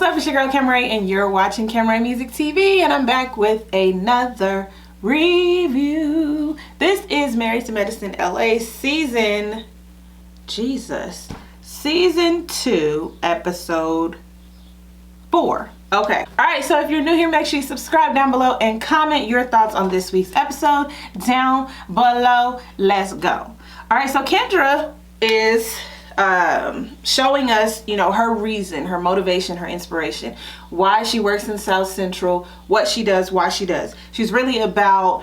up? It's your girl Kim Ray, and you're watching Kim Ray Music TV, and I'm back with another review. This is Married to Medicine LA season 2, episode 4. Okay. Alright, so if you're new here, make sure you subscribe down below and comment your thoughts on this week's episode down below. Let's go. Alright, so Kendra is showing us, her reason, her motivation, her inspiration, why she works in South Central, what she does, why she does. She's really about,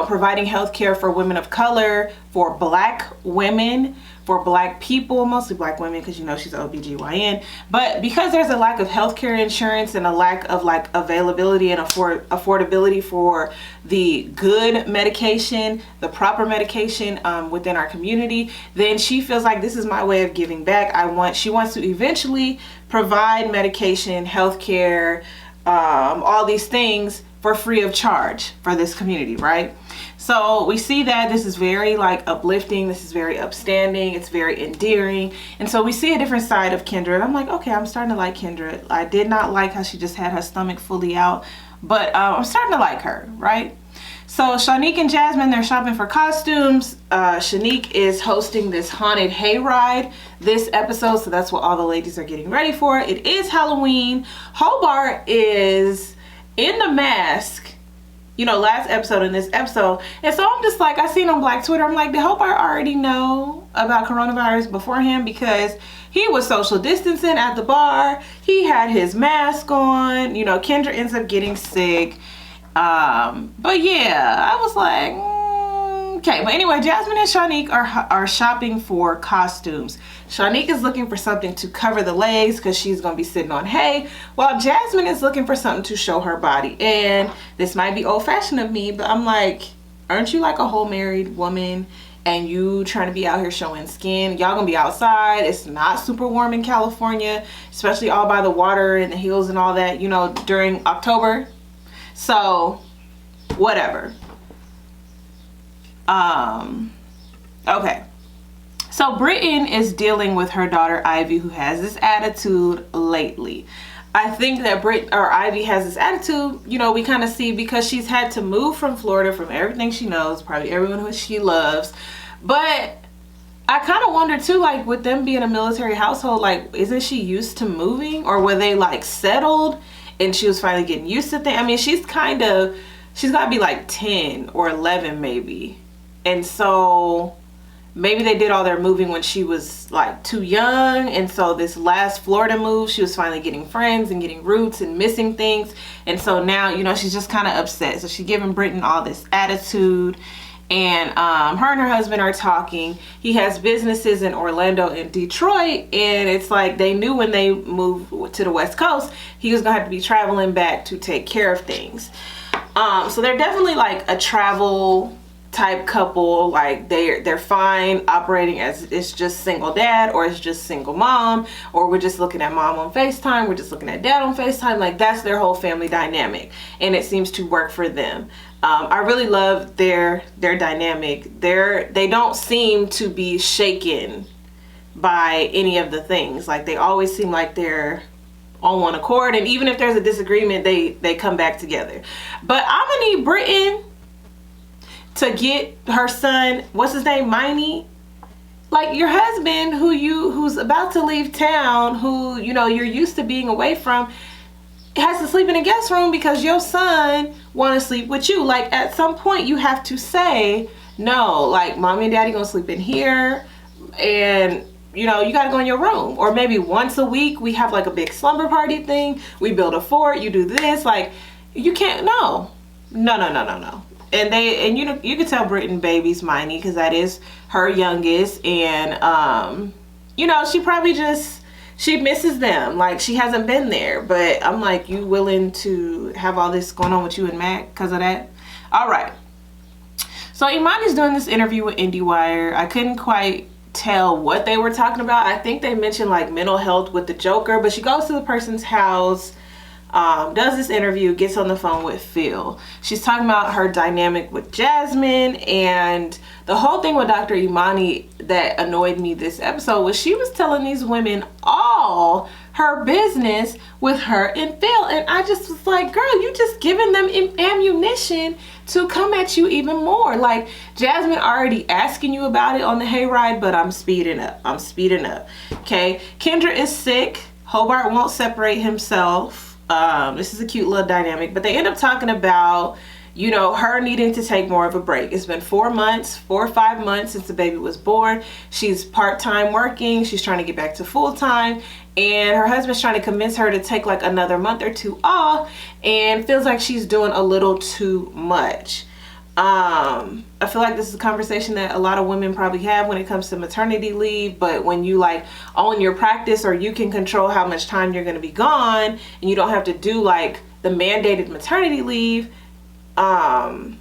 providing health care for women of color, for black women, for black people, mostly black women, because she's an OBGYN. But because there's a lack of healthcare insurance and a lack of availability and affordability for the good medication, the proper medication within our community, then she feels like this is my way of giving back. She wants to eventually provide medication, healthcare, all these things for free of charge for this community, right? So we see that this is very uplifting, this is very upstanding, it's very endearing. And so we see a different side of Kendra, and I'm like, okay, I'm starting to like Kendra. I did not like how she just had her stomach fully out, but I'm starting to like her, right? So Shanique and Jasmine, they're shopping for costumes. Shanique is hosting this haunted hayride this episode, so that's what all the ladies are getting ready for. It is Halloween. Hobart is in the mask, last episode and this episode. And so I'm just like, I seen on Black Twitter, I'm like, did Hobart already know about coronavirus beforehand? Because he was social distancing at the bar. He had his mask on. Kendra ends up getting sick. But yeah, I was like, okay. But anyway, Jasmine and Shanique are shopping for costumes. Shanique is looking for something to cover the legs because she's going to be sitting on hay, while Jasmine is looking for something to show her body. And this might be old-fashioned of me, but I'm like, aren't you like a whole married woman and you trying to be out here showing skin? Y'all gonna be outside. It's not super warm in California, especially all by the water and the hills and all that, during October. So whatever. Okay. So Britton is dealing with her daughter Ivy, who has this attitude lately. I think that Ivy has this attitude, we kind of see because she's had to move from Florida, from everything she knows, probably everyone who she loves. But I kind of wonder too, with them being a military household, isn't she used to moving, or were they settled and she was finally getting used to things? I mean, she's got to be 10 or 11 maybe. And so maybe they did all their moving when she was too young, and so this last Florida move, she was finally getting friends and getting roots and missing things. And so now, she's just kind of upset. So she's giving Britton all this attitude, and her and her husband are talking. He has businesses in Orlando and Detroit, and it's they knew when they moved to the West Coast, he was gonna have to be traveling back to take care of things. So they're definitely a travel type couple. They're fine operating as it's just single dad, or it's just single mom, or we're just looking at mom on FaceTime, we're just looking at dad on FaceTime. That's their whole family dynamic, and it seems to work for them. I really love their dynamic. They don't seem to be shaken by any of the things. They always seem like they're on one accord, and even if there's a disagreement, they come back together. But I'm gonna need Britton to get her son, what's his name, Miney, your husband who's about to leave town, who you're used to being away from, has to sleep in a guest room because your son want to sleep with you. At some point you have to say no, mommy and daddy gonna sleep in here, and you gotta go in your room. Or maybe once a week we have a big slumber party thing, we build a fort, you do this. You can't. No. And you can tell Britton baby's Miney because that is her youngest, and she probably she misses them. She hasn't been there. But I'm you willing to have all this going on with you and Mac because of that? All right. So Imani's doing this interview with IndieWire. I couldn't quite tell what they were talking about. I think they mentioned mental health with the Joker, but she goes to the person's house, does this interview, gets on the phone with Phil. She's talking about her dynamic with Jasmine, and the whole thing with Dr. Imani that annoyed me this episode was she was telling these women all her business with her and Phil. And I just was like, girl, you just giving them ammunition to come at you even more. Like, Jasmine already asking you about it on the hayride, but I'm speeding up. Okay, Kendra is sick. Hobart won't separate himself. This is a cute little dynamic, but they end up talking about, you know, her needing to take more of a break. It's been 4 or 5 months since the baby was born. She's part-time working. She's trying to get back to full-time, and her husband's trying to convince her to take like another month or 2 off, and feels like she's doing a little too much. I feel like this is a conversation that a lot of women probably have when it comes to maternity leave, but when you like own your practice, or you can control how much time you're going to be gone, and you don't have to do like the mandated maternity leave, I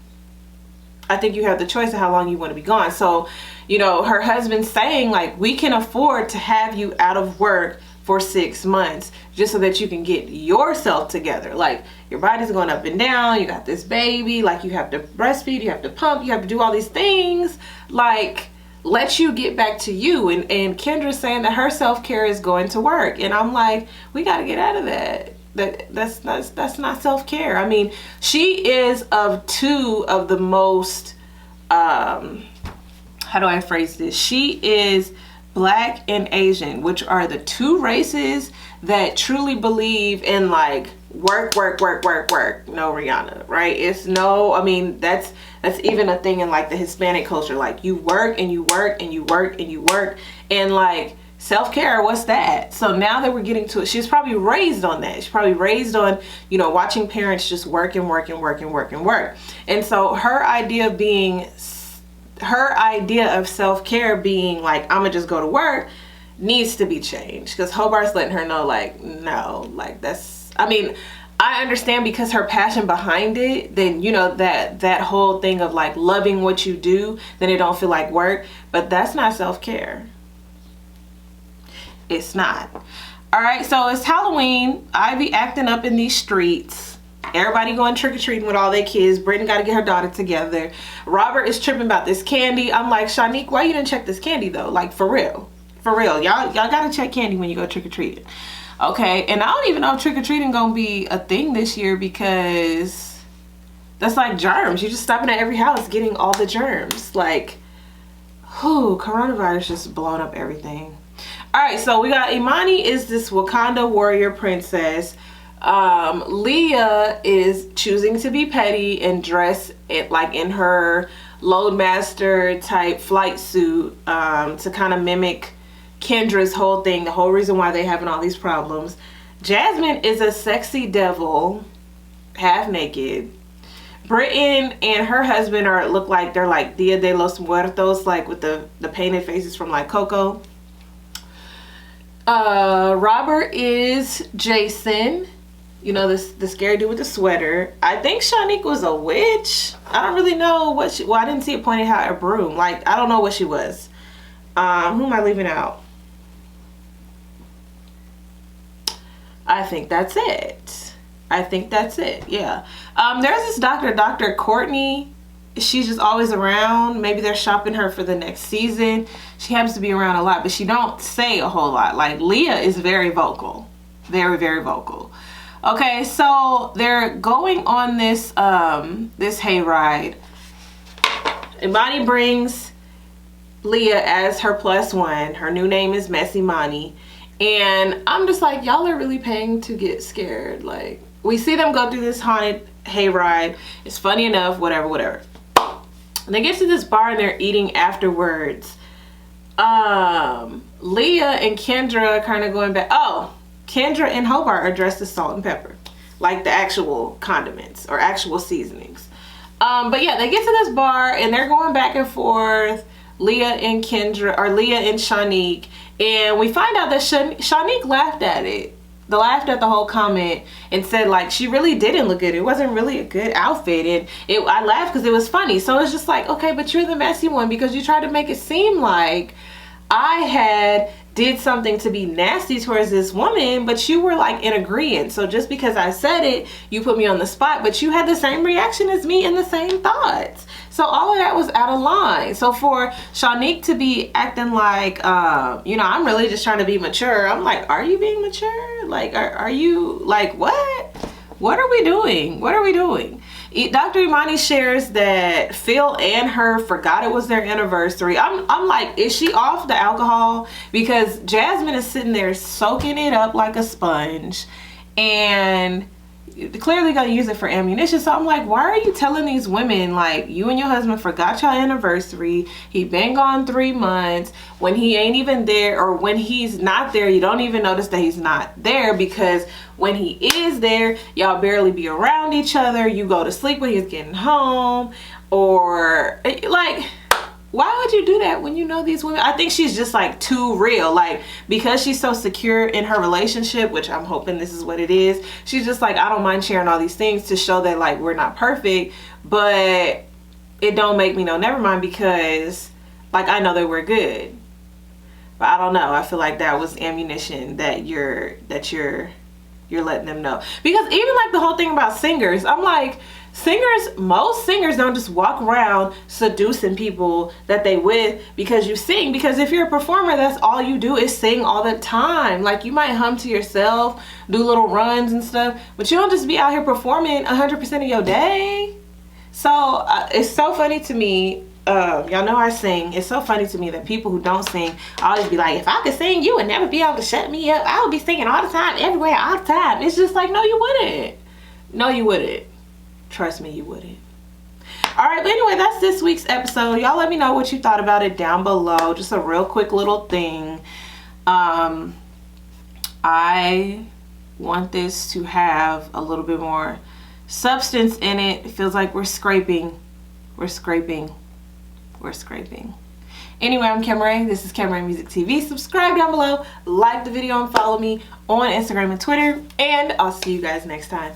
think you have the choice of how long you want to be gone. So, you know, her husband's saying like, we can afford to have you out of work for 6 months just so that you can get yourself together. Like, your body's going up and down, you got this baby, like you have to breastfeed, you have to pump, you have to do all these things, like, let you get back to you. And Kendra's saying that her self-care is going to work, and I'm like, we got to get out of that. That's not self-care. I mean, she is of two of the most, how do I phrase this? She is Black and Asian, which are the two races that truly believe in like work. No Rihanna, right? It's no, I mean, that's even a thing in like the Hispanic culture. Like, you work and you work and you work and you work, and like, self-care, what's that? So now that we're getting to it, she's probably raised on that. She's probably raised on, you know, watching parents just work. And so her idea of self-care being like, I'm gonna just go to work, needs to be changed, because Hobart's letting her know like, no, like, that's, I mean, I understand because her passion behind it, then, you know, that whole thing of like loving what you do, then it don't feel like work, but that's not self-care. It's not. All right, so it's Halloween. Ivy acting up in these streets. Everybody going trick-or-treating with all their kids. Brittany got to get her daughter together. Robert is tripping about this candy. I'm like, Shanique, why you didn't check this candy though? Like, for real. Y'all got to check candy when you go trick-or-treating. Okay, and I don't even know if trick-or-treating gonna be a thing this year, because that's like germs. You're just stopping at every house getting all the germs. Like, whew, coronavirus just blowing up everything. All right, so we got Imani is this Wakanda warrior princess. Leah is choosing to be petty and dress it like in her Loadmaster type flight suit, to kind of mimic Kendra's whole thing, the whole reason why they're having all these problems. Jasmine is a sexy devil, half naked. Britain and her husband look like they're like Dia de los Muertos, like with the painted faces from like Coco. Robert is Jason, you know, the scary dude with the sweater. I think Shanique was a witch. I don't really know what she, well, I didn't see it pointed out a broom. Like, I don't know what she was. Who am I leaving out? I think that's it. Yeah. There's this Dr. Courtney. She's just always around. Maybe they're shopping her for the next season. She happens to be around a lot, but she don't say a whole lot. Like, Leah is very vocal. Very, very vocal. Okay, so they're going on this this hayride. Imani brings Leah as her +1. Her new name is Miss Imani. And I'm just like, y'all are really paying to get scared. Like, we see them go through this haunted hayride. It's funny enough, whatever. And they get to this bar and they're eating afterwards. Leah and Kendra kind of going back. Oh, Kendra and Hobart are dressed as salt and pepper, like the actual condiments or actual seasonings. But yeah, they get to this bar and they're going back and forth. Leah and Kendra, or Leah and Shanique, and we find out that Shanique laughed at it. Laughed at the whole comment and said like she really didn't look good. It wasn't really a good outfit, and I laughed because it was funny. So it's just like, okay, but you're the messy one because you tried to make it seem like I had did something to be nasty towards this woman, but you were like in agreement. So just because I said it, you put me on the spot, but you had the same reaction as me and the same thoughts. So all of that was out of line. So for Shanique to be acting like, you know, I'm really just trying to be mature. I'm like, are you being mature? Like, are you like, what? What are we doing? What are we doing? Dr. Imani shares that Phil and her forgot it was their anniversary. I'm like, is she off the alcohol? Because Jasmine is sitting there soaking it up like a sponge and clearly gonna use it for ammunition. So I'm like, why are you telling these women like you and your husband forgot your anniversary? He been gone 3 months. When he ain't even there, or when he's not there, you don't even notice that he's not there, because when he is there, y'all barely be around each other. You go to sleep when he's getting home, or like, why would you do that when you know these women? I think she's just like too real. Like, because she's so secure in her relationship, which I'm hoping this is what it is, she's just like, I don't mind sharing all these things to show that like we're not perfect, but it don't make me know never mind, because like I know that we're good. But I don't know, I feel like that was ammunition that you're letting them know. Because even like the whole thing about singers, I'm like, most singers don't just walk around seducing people that they with because you sing. Because if you're a performer, that's all you do is sing all the time. Like, you might hum to yourself, do little runs and stuff, but you don't just be out here performing 100% of your day. So it's so funny to me. Y'all know I sing. It's so funny to me that people who don't sing always be like, if I could sing, you would never be able to shut me up. I would be singing all the time, everywhere, all the time. It's just like, no, you wouldn't. No, you wouldn't. Trust me, you wouldn't. All right, but anyway, that's this week's episode. Y'all let me know what you thought about it down below. Just a real quick little thing. I want this to have a little bit more substance in it. It feels like we're scraping. Anyway, I'm Camray. This is Camray Music TV. Subscribe down below, like the video, and follow me on Instagram and Twitter. And I'll see you guys next time.